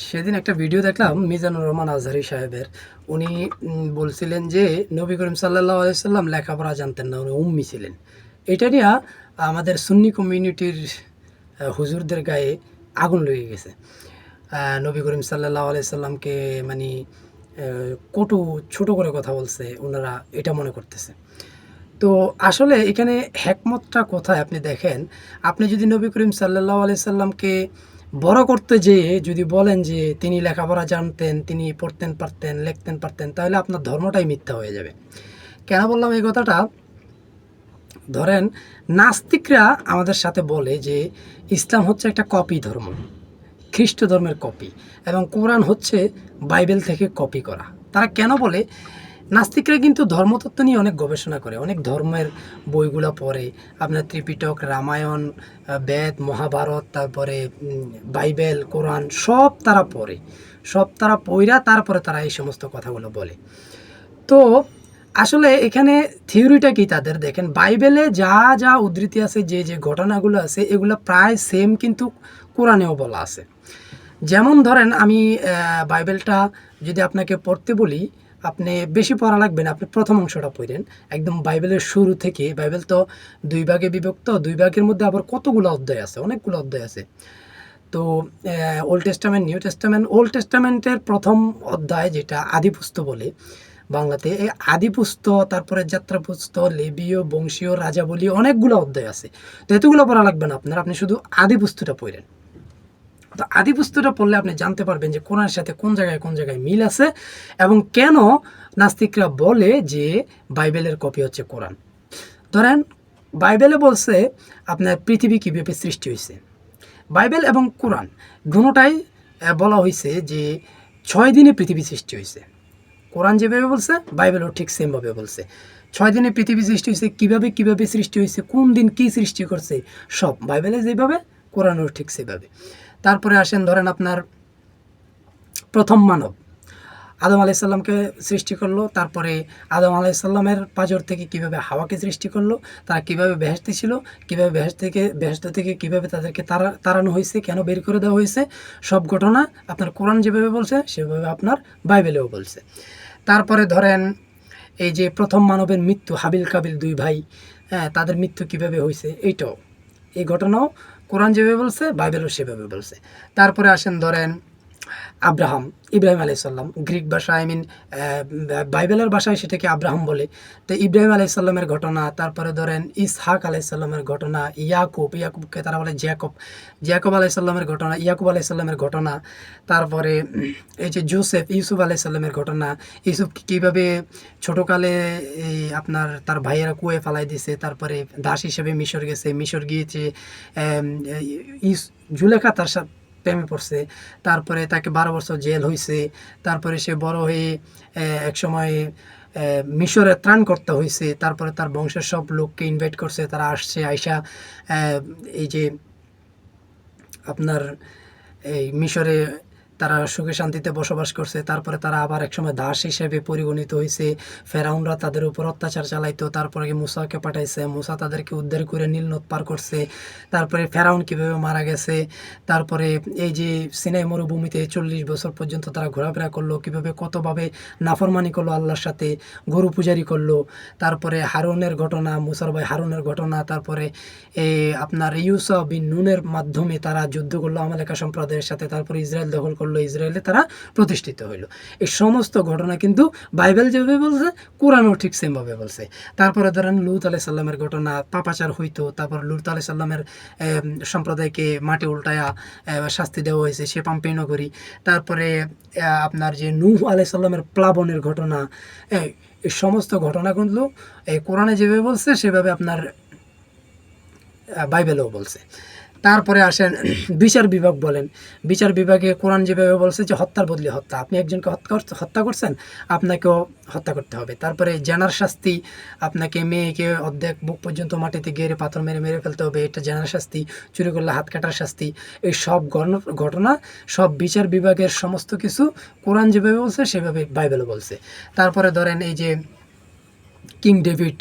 সেদিন একটা ভিডিও দেখলাম মিজানুর রহমান আজহারি সাহেবের। উনি বলছিলেন যে নবী করিম সাল্লাল্লাহু আলাইহি সাল্লাম লেখাপড়া জানতেন না, উনি উম্মি ছিলেন। এটা নিয়ে আমাদের সুন্নি কমিউনিটির হুজুরদের গায়ে আগুন লেগে গেছে। নবী করিম সাল্লাল্লাহু আলাইহি সাল্লামকে মানে কটু ছোট করে কথা বলছে ওনারা, এটা মনে করতেছে। তো আসলে এখানে হ্যাকমতটা কোথায় আপনি দেখেন। আপনি যদি নবী করিম সাল্লাল্লাহু আলাইহি সাল্লামকে বড় করতে যেয়ে যদি বলেন যে তিনি লেখাপড়া জানতেন, তিনি পড়তেন পারতেন, লিখতেন পারতেন, তাহলে আপনার ধর্মটাই মিথ্যা হয়ে যাবে। কেন বললাম এই কথাটা? ধরেন, নাস্তিকরা আমাদের সাথে বলে যে ইসলাম হচ্ছে একটা কপি ধর্ম, খ্রিস্ট ধর্মের কপি, এবং কোরআন হচ্ছে বাইবেল থেকে কপি করা। তারা কেন বলে? নাস্তিকরা কিন্তু ধর্মতত্ত্ব নিয়ে অনেক গবেষণা করে, অনেক ধর্মের বইগুলো পড়ে। আপনার ত্রিপিটক, রামায়ণ, বেদ, মহাভারত, তারপরে বাইবেল, কোরআন সব তারা পড়ে। সব তারা পড়া তারপরে তারা এই সমস্ত কথাগুলো বলে। তো আসলে এখানে থিওরিটা কি তাদের? দেখেন, বাইবেলে যা যা উদ্ধৃতি আছে, যে যে ঘটনাগুলো আছে, এগুলো প্রায় সেম কিন্তু কোরআনেও বলা আছে। যেমন ধরেন, আমি বাইবেলটা যদি আপনাকে পড়তে বলি, আপনি বেশি পড়া লাগবে না, আপনি প্রথম অংশটা পড়েন একদম বাইবেলের শুরু থেকে। বাইবেল তো দুই ভাগে বিভক্ত, দুই ভাগের মধ্যে আবার কতগুলো অধ্যায় আছে, অনেকগুলো অধ্যায় আছে। তো old testament, new testament. Old টেস্টামেন্টের প্রথম অধ্যায়, যেটা আদিপুস্তক বলে বাংলাতে, এই আদিপুস্তক, তারপরে যাত্রাপুস্তক, লেবীয়, বংশীয়, রাজাবলী, অনেকগুলো অধ্যায় আছে। তো এতগুলো পড়া লাগবে না আপনার, আপনি শুধু আদিপুস্তকটা পড়েন। তো আদিপুস্তকটা পড়লে আপনি জানতে পারবেন যে কোরআনের সাথে কোন জায়গায় মিল আছে, এবং কেন নাস্তিকরা বলে যে বাইবেলের কপি হচ্ছে কোরআন। ধরেন, বাইবেলে বলছে আপনার পৃথিবী কীভাবে সৃষ্টি হয়েছে। বাইবেল এবং কোরআন দুটোটাই বলা হয়েছে যে 6 দিনে পৃথিবী সৃষ্টি হয়েছে। কোরআন যেভাবে বলছে, বাইবেলও ঠিক সেমভাবে বলছে 6 দিনে পৃথিবী সৃষ্টি হয়েছে। কীভাবে সৃষ্টি হয়েছে, কোন দিন কী সৃষ্টি করছে, সব বাইবেলে যেভাবে, কোরআনও ঠিক সেভাবে। তারপরে আসেন, ধরেন আপনার প্রথম মানব আদম আলাইসাল্লামকে সৃষ্টি করলো। তারপরে আদম আলাইসাল্লামের পাঁজর থেকে কিভাবে হাওয়াকে সৃষ্টি করলো, তারা কিভাবে বেহেশতে ছিল, কিভাবে বেহেশত থেকে কিভাবে তাদেরকে তাড়ানো হয়েছে, কেন বের করে দেওয়া হয়েছে, সব ঘটনা আপনার কোরআন যেভাবে বলছে সেভাবে আপনার বাইবেলেও বলছে। তারপরে ধরেন, এই যে প্রথম মানবের মৃত্যু, হাবিল কাবিল 2 ভাই, হ্যাঁ, তাদের মৃত্যু কিভাবে হয়েছে, এইটাও, এই ঘটনাও কোরআন যেভাবে বলছে বাইবেলও সেভাবে বলছে। তারপরে আসেন, ধরেন ইব্রাহিম আলাইসাল্লাম, গ্রিক ভাষা, বাইবেলের ভাষায় সেটাকে আব্রাহাম বলে। তো ইব্রাহিম আলাইসাল্লামের ঘটনা, তারপরে ধরেন ইসহাক আলাইসাল্লামের ঘটনা, ইয়াকুবকে তারা বলে জ্যাকব আলাইসাল্লামের ঘটনা, ইয়াকুব আলাইসাল্লামের ঘটনা। তারপরে এই যে ইউসুফ আলাইসাল্লামের ঘটনা, ইউসুফকে কীভাবে ছোটোকালে এই আপনার তার ভাইয়েরা কুয়ে ফালাই দিছে, তারপরে দাস হিসেবে মিশর গেছে, মিশর গিয়েছে, জুলেখা তার সাথে প্রেমে পড়ছে, তারপরে তাকে 12 বছর জেল হয়েছে, তারপরে সে বড় হয়ে এক সময় মিশরে ত্রাণ করতে হয়েছে, তারপরে তার বংশের সব লোককে ইনভাইট করছে, তারা আসছে, আইসা এই যে আপনার এই মিশরে তারা সুখে শান্তিতে বসবাস করছে। তারপরে তারা আবার একসময় দাস হিসেবে পরিগণিত হয়েছে, ফেরাউনরা তাদের উপর অত্যাচার চালাইতো, তারপরে মুসাকে পাঠাইছে, মুসা তাদেরকে উদ্ধার করে নীল নদ পার করছে। তারপরে ফেরাউন কীভাবে মারা গেছে, তারপরে এই যে সিনাই মরুভূমিতে 40 বছর পর্যন্ত তারা ঘোরাফেরা করলো, কীভাবে কতভাবে নাফরমানি করলো আল্লাহর সাথে, গরু পূজারি করলো। তারপরে হারুনের ঘটনা, মুসার ভাই হারুনের ঘটনা, তারপরে আপনার ইউসা বিন নুনের মাধ্যমে তারা যুদ্ধ করলো আমালেকা সম্প্রদায়ের সাথে, তারপরে ইসরায়েল দখল করলো, ইসরায়েলে তারা প্রতিষ্ঠিত হইল। এই সমস্ত ঘটনা কিন্তু বাইবেল যেভাবে বলছে কোরআনও ঠিক সেমভাবে বলছে। তারপরে ধরেন লুত আলাইসাল্লামের ঘটনা, পাপাচার হইতো, তারপর লুত আলাইসাল্লামের সম্প্রদায়কে মাটি উল্টায়া শাস্তি দেওয়া হয়েছে, সে পাম্পে নগরী। তারপরে আপনার যে নূহ আলাইসাল্লামের প্লাবনের ঘটনা, এই সমস্ত ঘটনাগুলো কোরআনে যেভাবে বলছে সেভাবে আপনার বাইবেলেও বলছে। তারপরে আসেন বিচার বিভাগ বলেন, বিচার বিভাগে কোরআন যেভাবে বলছে যে হত্যার বদলে হত্যা, আপনি একজনকে হত্যা করছেন, আপনাকেও হত্যা করতে হবে। তারপরে জেনার শাস্তি, আপনাকে মেয়েকে অর্ধেক বুক পর্যন্ত মাটিতে গেড়ে পাথর মেরে ফেলতে হবে, এটা জেনার শাস্তি। চুরি করলে হাত কাটার শাস্তি। এই সব ঘটনা, সব বিচার বিভাগের সমস্ত কিছু কোরআন যেভাবে বলছে সেভাবে বাইবেলও বলছে। তারপরে ধরেন, এই যে কিং ডেভিড,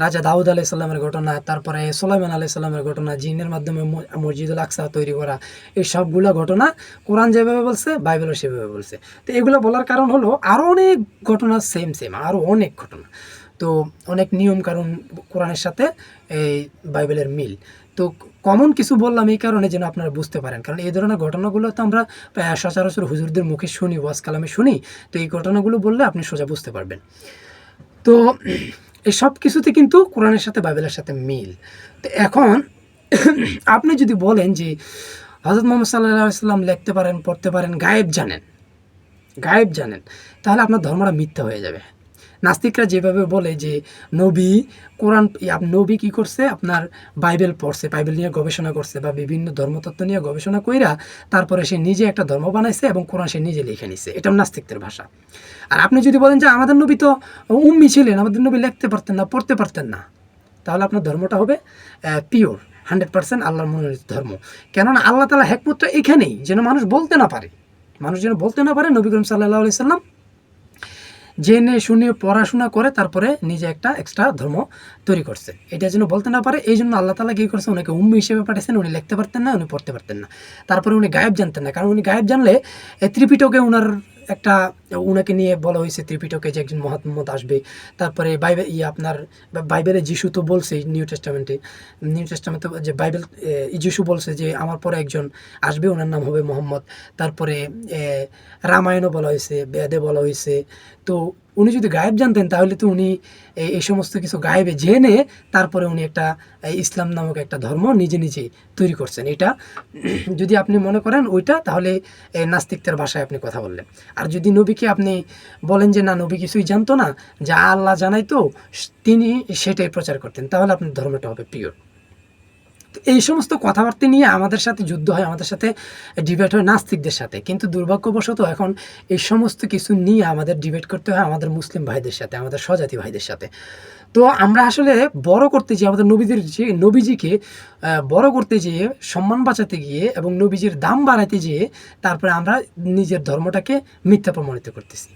রাজা দাউদ আলাইসাল্লামের ঘটনা, তারপরে সোলাইমান আলাইসাল্লামের ঘটনা, জিনের মাধ্যমে মসজিদুল আকসা তৈরি করা, এই সবগুলো ঘটনা কোরআন যেভাবে বলছে বাইবেলও সেভাবে বলছে। তো এগুলো বলার কারণ হলো আরও অনেক ঘটনা সেম আরও অনেক ঘটনা, তো অনেক নিয়ম কারণ কোরআনের সাথে এই বাইবেলের মিল। তো কমন কিছু বললাম এই কারণে যেন আপনারা বুঝতে পারেন, কারণ এই ধরনের ঘটনাগুলো তো আমরা সচরাচর হুজুরদের মুখে শুনি, ওয়াজ কালামে শুনি। তো এই ঘটনাগুলো বললে আপনি সোজা বুঝতে পারবেন। তো এই সব কিছুতে কিন্তু কোরআনের সাথে বাইবেলের সাথে মিল। তো এখন আপনি যদি বলেন যে হযরত মুহাম্মদ সাল্লাল্লাহু আলাইহি ওয়াসাল্লাম লিখতে পারেন, পড়তে পারেন, গায়েব জানেন, তাহলে আপনার ধর্মটা মিথ্যা হয়ে যাবে। নাস্তিকরা যেভাবে বলে যে নবী কোরআন, নবী কী করছে, আপনার বাইবেল পড়ছে, বাইবেল নিয়ে গবেষণা করছে বা বিভিন্ন ধর্মতত্ত্ব নিয়ে গবেষণা কইরা তারপরে সে নিজে একটা ধর্ম বানাইছে এবং কোরআন সে নিজে লিখে নিছে, এটা নাস্তিকদের ভাষা। আর আপনি যদি বলেন যে আমাদের নবী তো উম্মি ছিলেন, আমাদের নবী লিখতে পারতেন না, পড়তে পারতেন না, তাহলে আপনার ধর্মটা হবে পিওর 100% আল্লাহর মনোনীত ধর্ম। কেননা আল্লাহ তাআলা হিকমতটা এখানেই, যেন মানুষ বলতে না পারে, নবী করিম সাল্লাল্লাহু আলাইহি সাল্লাম জেনে শুনে পড়াশোনা করে তারপরে নিজে একটা এক্সট্রা ধর্ম তৈরি করছে, এটা যেন বলতে না পারে। এই জন্য আল্লাহ তাআলা কী করছে, ওনাকে উম্মি হিসেবে পাঠিয়েছেন। উনি লিখতে পারতেন না, উনি পড়তে পারতেন না, তারপরে উনি গায়েব জানতেন না, কারণ উনি গায়েব জানলে ত্রিপিটকে ওনার একটা, ওনাকে নিয়ে বলা হয়েছে ত্রিপিটকে যে একজন মহাত্মত আসবে। তারপরে আপনার বাইবেলে যিশু তো বলছে, নিউ টেস্টামেন্টে যে বাইবেল যিশু বলছে যে আমার পরে একজন আসবে, ওনার নাম হবে মুহাম্মদ। তারপরে রামায়ণও বলা হয়েছে, বেদে বলা হয়েছে। তো উনি যদি গায়েব জানতেন তাহলে তো উনি এই সমস্ত কিছু গায়েবে জেনে তারপরে উনি একটা ইসলাম নামক একটা ধর্ম নিজে তৈরি করছেন। এটা যদি আপনি মনে করেন ওইটা, তাহলে নাস্তিকদের ভাষায় আপনি কথা বললেন। আর যদি নবীকে আপনি বলেন যে না, নবী কিছুই জানতো না, যা আল্লাহ জানাইতো তিনি সেটাই প্রচার করতেন, তাহলে আপনার ধর্মটা হবে পিওর। তো এই সমস্ত কথাবার্তা নিয়ে আমাদের সাথে যুদ্ধ হয়, আমাদের সাথে ডিবেট হয় নাস্তিকদের সাথে। কিন্তু দুর্ভাগ্যবশত এখন এই সমস্ত কিছু নিয়ে আমাদের ডিবেট করতে হয় আমাদের মুসলিম ভাইদের সাথে, আমাদের স্বজাতি ভাইদের সাথে। তো আমরা আসলে বড় করতে যেয়ে, আমাদের নবীজিকে বড় করতে যেয়ে, সম্মান বাঁচাতে গিয়ে এবং নবীজির দাম বাড়াতে যেয়ে তারপরে আমরা নিজের ধর্মটাকে মিথ্যা প্রমাণিত করতেছি।